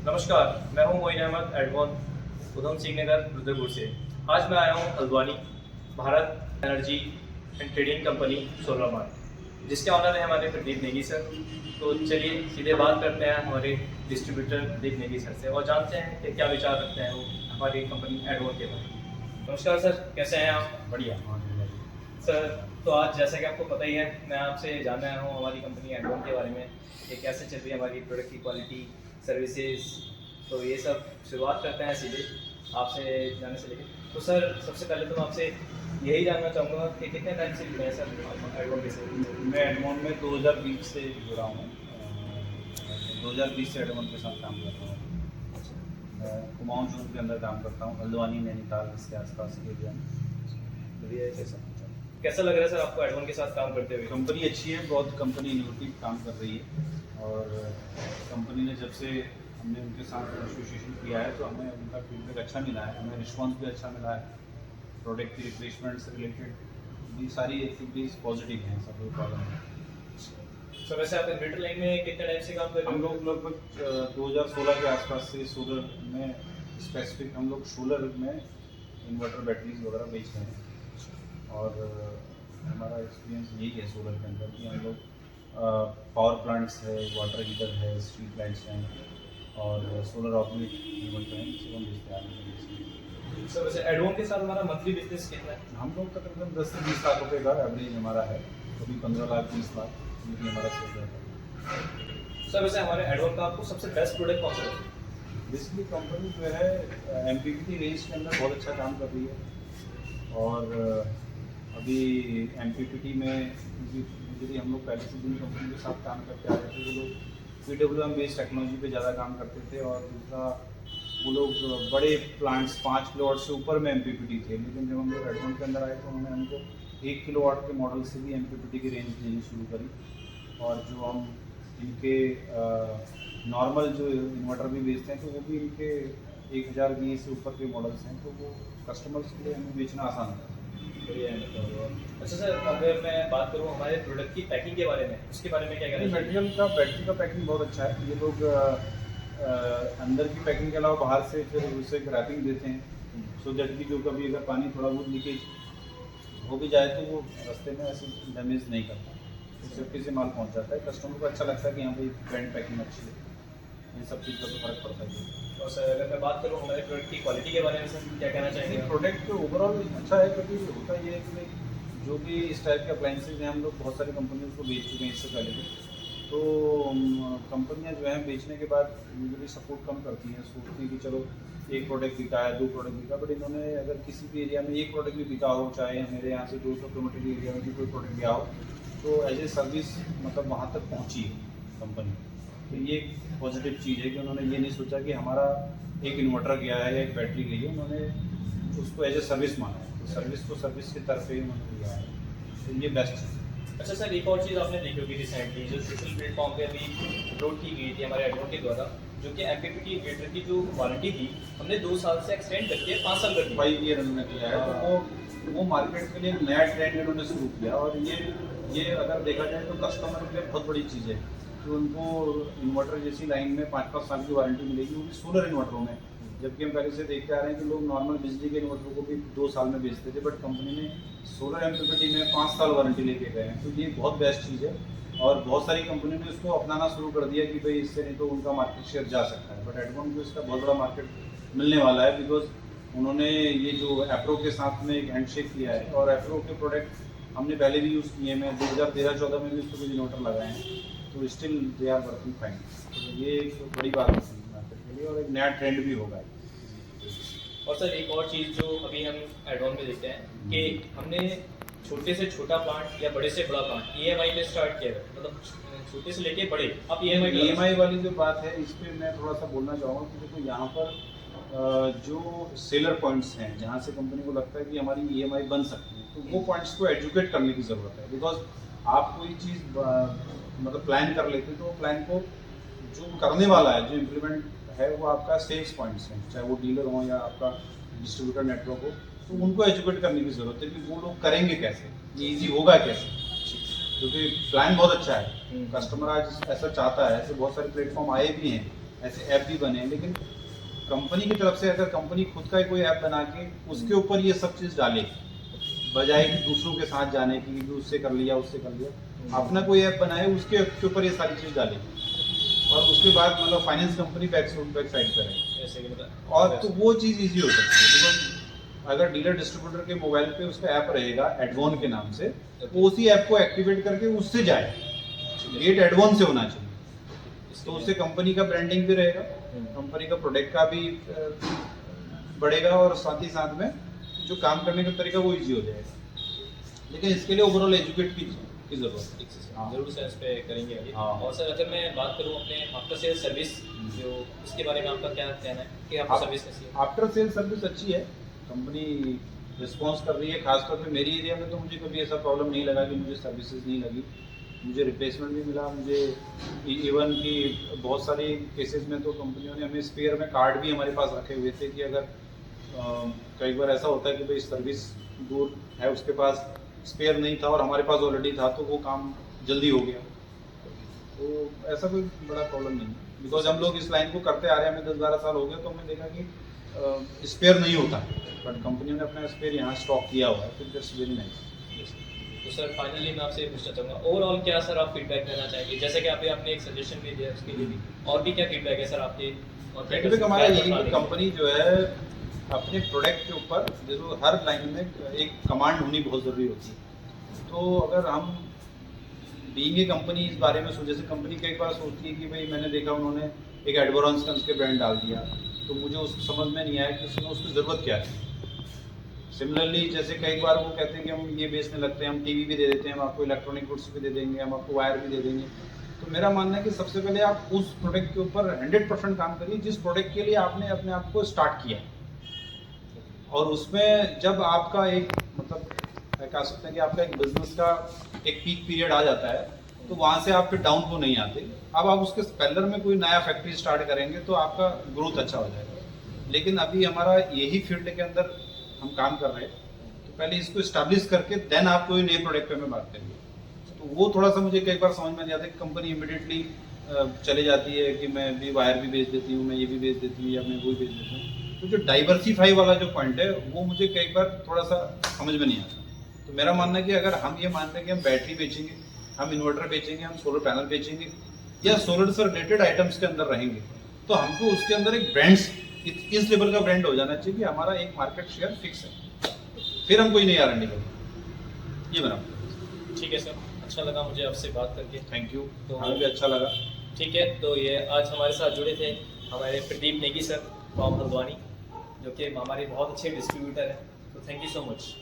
नमस्कार, मैं हूं मोइन अहमद एडवॉन उधम सिंह नगर रुद्रपुर से। आज मैं आया हूं Haldwani Bharat energy and trading company solar mart, जिसके ऑनर हैं हमारे प्रदीप नेगी सर। तो चलिए सीधे बात करते हैं हमारे डिस्ट्रीब्यूटर प्रदीप नेगी सर से और जानते हैं कि क्या विचार रखते हैं वो हमारी कंपनी एडवॉन के बारे में। नमस्कार सर, कैसे हैं आप? बढ़िया। सर, तो आज जैसा कि आपको पता ही है, मैं आपसे जानना आया हूँ हमारी कंपनी एडवॉन के बारे में कि कैसे चल रही है हमारी प्रोडक्ट की क्वालिटी, सर्विसेज। तो ये सब शुरुआत करते हैं सीधे आपसे जानने से लेके। तो सर, सबसे पहले तो मैं आपसे यही जानना चाहूँगा कि कितने टाइम से जुड़े हैं सर एडवॉन के साथ? मैं एडमोन में 2020 से जुड़ा हूँ। 2020 से एडमोन के साथ काम कर रहा हूँ। मैं कुमाऊं जोन के अंदर काम करता हूँ, हल्द्वानी नैनीताल इसके आसपास के एरिया में। बढ़िया है सर। कैसा लग रहा है सर आपको एडवॉन के साथ काम करते हुए? कंपनी अच्छी है, बहुत कंपनी इनोवेटिव काम कर रही है। और कंपनी ने जब से हमने उनके साथ एसोसिएशन किया है तो हमें उनका फीडबैक अच्छा मिला है, हमें रिस्पॉन्स भी अच्छा मिला है। प्रोडक्ट की रिप्लेसमेंट से रिलेटेड ये सारी एक्टिविटीज़ पॉजिटिव हैं, सब कोई प्रॉब्लम है। सर, वैसे आप इन्वर्टर लाइन में कितने टाइम से काम कर रहे हम हो? लोग लगभग 2016 के आसपास से सोलर में स्पेसिफिक हम लोग सोलर में इन्वर्टर बैटरीज वगैरह बेच रहे हैं। और हमारा एक्सपीरियंस यही है सोलर के अंदर कि हम लोग पावर प्लांट्स है, वाटर हीटर है, स्ट्रीट लाइट्स हैं और सोलर ऑपरेट इन्वर्टर हैं, जिसे हम बेचते आ रहे हैं। सर, वैसे एडवॉन के साथ हमारा मंथली बिजनेस कितना है? हम लोग तकरीबन 10 से 20 लाख रुपए का एवरेज हमारा है, कभी 15 लाख 20 लाख ये हमारा सेल है। सर, वैसे हमारे एडवॉन का आपको सबसे बेस्ट प्रोडक्ट कौन सा लगता है? बेसिकली कंपनी जो है एमपीपीटी रेंज के अंदर बहुत अच्छा काम कर रही है। और अभी एमपीपीटी में यूजली हम लोग पहले से जिन कंपनी के साथ काम करते आ रहे थे वो लोग PWM बेस्ड टेक्नोलॉजी पे ज़्यादा काम करते थे। और दूसरा वो लोग बड़े प्लांट्स 5 किलोवाट से ऊपर में एमपीपीटी थे, लेकिन जब हम लोग एडवॉन के अंदर आए तो उन्होंने हमको 1 किलोवाट के मॉडल से भी एमपीपीटी की रेंज देनी शुरू करी। और जो हम इनके नॉर्मल जो इन्वर्टर भी बेचते हैं तो वो भी इनके 1000 VA से ऊपर के मॉडल्स हैं, तो वो कस्टमर्स के लिए हमें बेचना आसान है। अच्छा सर, अगर मैं बात करूँ हमारे प्रोडक्ट की पैकिंग के बारे में, उसके बारे में क्या कहना चाहिए? बैटरी का पैकिंग बहुत अच्छा है। ये लोग अंदर की पैकिंग के अलावा बाहर से फिर उसे रैपिंग देते हैं, सो दैट कि जो कभी अगर पानी थोड़ा बहुत लीकेज हो भी जाए तो वो रास्ते में ऐसे डैमेज नहीं करता, तो सेफ्टी से माल पहुंच जाता है। कस्टमर को अच्छा लगता है कि यहाँ पे ब्रांड पैकिंग अच्छी है। ये सब चीज़ का तो फर्क पड़ता है। और सर, अगर मैं बात करूँ हमारे प्रोडक्ट की क्वालिटी के बारे में, सर क्या कहना चाहेंगे? प्रोडक्ट ओवरऑल अच्छा है, क्योंकि होता ये है कि भाई जो भी इस टाइप के अप्लाइंसेज हैं हम लोग बहुत सारी कंपनियों को बेच चुके हैं इससे पहले भी। तो कंपनियां जो हैं बेचने के बाद यूजुअली सपोर्ट कम करती हैं, सोचती हैं कि चलो एक प्रोडक्ट बिका है, 2 प्रोडक्ट बिका। बट इन्होंने अगर किसी भी एरिया में एक प्रोडक्ट भी बिका हो, चाहे मेरे यहाँ से 200 किलोमीटर के एरिया में भी कोई प्रोडक्ट गया हो, तो एज ए सर्विस मतलब वहाँ तक पहुँची है कंपनी। तो ये पॉजिटिव चीज़ है कि उन्होंने ये नहीं सोचा कि हमारा एक इन्वर्टर गया है या एक बैटरी गई है, उन्होंने उसको एज ए सर्विस माना है। तो सर्विस को सर्विस की तरफ ही उन्होंने दिया है, तो ये बेस्ट चीज़ है। अच्छा सर, एक और चीज़ आपने देखी होगी रिसेंटली जो सोशल प्लेटफॉर्म पे अभी अपलोड की गई थी हमारे एडवॉन के द्वारा, जो कि एमपीपीटी इन्वर्टर की जो वारंटी थी हमने 2 साल से एक्सटेंड करके 5 साल कर दी। 5 ईयर उन्होंने किया है, तो वो मार्केट के लिए एक नया ट्रेंड उन्होंने शुरू किया। और ये अगर देखा जाए तो कस्टमर के लिए बहुत बड़ी चीज़ है कि उनको इन्वर्टर जैसी लाइन में 5-5 साल की वारंटी मिलेगी, वो भी सोलर इन्वर्टरों में। जबकि हम पहले से देखते आ रहे हैं कि लोग नॉर्मल बिजली के इन्वर्टर को भी 2 साल में बेचते थे, बट कंपनी ने सोलर एमपीपीटी में 5 साल वारंटी लेके गए हैं। तो ये बहुत बेस्ट चीज़ है और बहुत सारी कंपनियों ने इसको अपनाना शुरू कर दिया कि भाई इससे नहीं तो उनका मार्केट शेयर जा सकता है। बट एडवॉन को इसका बहुत बड़ा मार्केट मिलने वाला है, बिकॉज उन्होंने ये जो एप्रो के साथ में एक हैंडशेक किया है। और एप्रो के प्रोडक्ट हमने पहले भी यूज़ किए हैं, 2013-14 में भी उसको कुछ इन्वर्टर लगाए हैं, तो still they are working fine. तो ये एक बड़ी बात है मार्केट के लिए और एक नया ट्रेंड भी होगा। और सर, एक और चीज़ जो अभी हम एडवॉन में देखते हैं कि हमने छोटे से छोटा प्लांट या बड़े से बड़ा प्लांट EMI पे स्टार्ट किया है, मतलब छोटे से लेके बड़े आप EMI वाली जो बात है इस पर मैं थोड़ा सा बोलना चाहूँगा कि देखो यहाँ पर जो सेलर पॉइंट्स हैं जहाँ से कंपनी को लगता है कि हमारी EMI बन सकती है, तो वो पॉइंट्स को एजुकेट करने की ज़रूरत है। बिकॉज आप कोई चीज़ मतलब प्लान कर लेते तो प्लान को जो करने वाला है, जो इम्प्लीमेंट है, वो आपका सेल्स पॉइंट्स हैं, चाहे वो डीलर हो या आपका डिस्ट्रीब्यूटर नेटवर्क हो, तो उनको एजुकेट करने की ज़रूरत है कि वो लोग करेंगे कैसे, ये ईजी होगा कैसे। क्योंकि प्लान बहुत अच्छा है, कस्टमर आज ऐसा चाहता है, ऐसे बहुत सारे प्लेटफॉर्म आए भी हैं ऐसे ऐप भी बने हैं, लेकिन कंपनी की तरफ से अगर कंपनी खुद का कोई ऐप बना के उसके ऊपर ये सब चीज़ डाले, बजाय कि दूसरों के साथ जाने की कि उससे कर लिया उससे कर लिया, अपना कोई ऐप बनाए उसके ऊपर ये सारी चीज़ डाले और उसके बाद मतलब फाइनेंस कंपनी बैक साइड पर है, जैसे कि मतलब और तो वो चीज़ ईजी हो सकती है। बिकॉज अगर डीलर डिस्ट्रीब्यूटर के मोबाइल पे उसका ऐप रहेगा एडवॉन के नाम से, वो उसी ऐप को एक्टिवेट करके उससे जाए, गेट एडवॉन से होना चाहिए, तो उससे कंपनी का ब्रांडिंग भी रहेगा, कंपनी का प्रोडक्ट का भी बढ़ेगा और साथ ही साथ में जो काम करने का तरीका वो इजी हो जाएगा। लेकिन इसके लिए ओवरऑल एजुकेट की जरूरत है। हाँ। जरूर सर इस पे करेंगे अभी। हाँ। और सर अगर मैं बात करूँ अपने आफ्टर सेल सर्विस, जो इसके बारे में आपका क्या कहना है कि आपकी सर्विस कैसी है? आफ्टर सेल सर्विस अच्छी है, कंपनी रिस्पॉन्स कर रही है। खासतौर पे मेरी एरिया में तो मुझे कभी ऐसा प्रॉब्लम नहीं लगा कि मुझे सर्विसेज नहीं लगी, मुझे रिप्लेसमेंट भी मिला। मुझे इवन कि बहुत सारे केसेस में तो कंपनियों ने हमें स्पेयर में कार्ड भी हमारे पास रखे हुए थे कि अगर कई बार ऐसा होता है कि भाई सर्विस दूर है, उसके पास स्पेयर नहीं था और हमारे पास ऑलरेडी था, तो वो काम जल्दी हो गया। तो ऐसा कोई बड़ा प्रॉब्लम नहीं है, बिकॉज हम लोग इस लाइन को करते आ रहे हैं, हमें 10-12 साल हो गए, तो हमने देखा कि स्पेयर नहीं होता, बट कंपनियों ने अपना स्पेयर यहाँ स्टॉक किया हुआ है, तो दैट्स वेरी नाइस। तो सर फाइनली मैं आपसे पूछना चाहूँगा, ओवरऑल क्या सर आप फीडबैक देना चाहेंगे? जैसे कि आपने एक सजेशन भी दिया, उसके लिए भी और भी क्या फीडबैक है सर आपके? और क्या फीडबैक हमारा यही क्या कि कंपनी जो है अपने प्रोडक्ट के ऊपर, जैसे हर लाइन में एक कमांड होनी बहुत ज़रूरी होती है। तो अगर हम बीइंग ए कंपनी इस बारे में जैसे कंपनी कई बार सोचती है कि भाई मैंने देखा उन्होंने एक एडवांस का उसके ब्रांड डाल दिया, तो मुझे उसको समझ में नहीं आया कि उसमें उसकी ज़रूरत क्या है। सिमिलरली जैसे कई बार वो कहते हैं कि हम ये बेचने लगते हैं, हम टीवी भी दे देते हैं, हम आपको इलेक्ट्रॉनिक गुड्स भी दे देंगे, हम आपको वायर भी दे देंगे। तो मेरा मानना है कि सबसे पहले आप उस प्रोडक्ट के ऊपर 100% काम करिए जिस प्रोडक्ट के लिए आपने अपने आप को स्टार्ट किया, और उसमें जब आपका एक मतलब कह सकते हैं कि आपका एक बिजनेस का एक पीक पीरियड आ जाता है, तो वहाँ से आप फिर डाउन को नहीं आते। अब आप उसके स्पेलर में कोई नया फैक्ट्री स्टार्ट करेंगे तो आपका ग्रोथ अच्छा हो जाएगा। लेकिन अभी हमारा यही फील्ड के अंदर हम काम कर रहे हैं, तो पहले इसको इस्टेब्लिश करके देन आप कोई नए प्रोडक्ट पे में बात करेंगे। तो वो थोड़ा सा मुझे कई बार समझ में नहीं आता कि कंपनी इमिडिएटली चले जाती है कि मैं भी वायर भी बेच देती हूँ, मैं ये भी बेच देती हूँ, या मैं वो भी बेच देती हूँ। तो जो डाइवर्सिफाई वाला जो पॉइंट है वो मुझे कई बार थोड़ा सा समझ में नहीं आता। तो मेरा मानना है कि अगर हम ये मान रहे हैं कि हम बैटरी बेचेंगे, हम इन्वर्टर बेचेंगे, हम सोलर पैनल बेचेंगे, या सोलर से रिलेटेड आइटम्स के अंदर रहेंगे, तो हमको उसके अंदर एक ब्रांड्स इस लेवल का ब्रांड हो जाना चाहिए कि हमारा एक मार्केट शेयर फिक्स है, फिर हम कोई नई R&D करेंगे। ये मेरा। ठीक है सर, अच्छा लगा मुझे आपसे बात करके। थैंक यू, तो हमें भी अच्छा लगा। ठीक है, तो ये आज हमारे साथ जुड़े थे हमारे प्रदीप नेगी सर फ्रॉम हल्द्वानी, जो कि हमारे बहुत अच्छे डिस्ट्रीब्यूटर हैं। तो थैंक यू सो मच।